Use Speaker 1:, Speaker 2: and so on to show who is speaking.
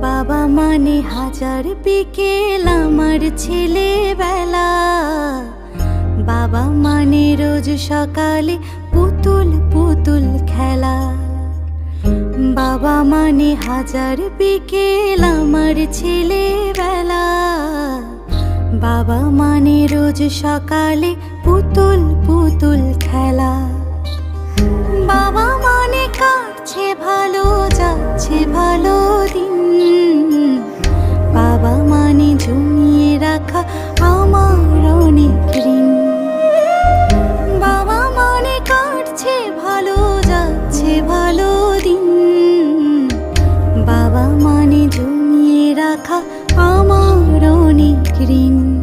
Speaker 1: বাবা মানে হাজার বিকেল আমার ছেলেবেলা। বাবা মানে রোজ সকালে পুতুল পুতুল খেলা। বাবা মানে হাজার বিকেল আমার ছেলেবেলা। বাবা মানে রোজ সকালে পুতুল পুতুল খেলা। বাবা মানে কাটছে ভালো, যাচ্ছে ভালো দিন। বাবা মানে জমিয়ে রাখা আমার অনেক ঋণ। বাবা মানে কাটছে ভালো, যাচ্ছে ভালো দিন। বাবা মানে জমিয়ে রাখা আমার অনেক ঋণ।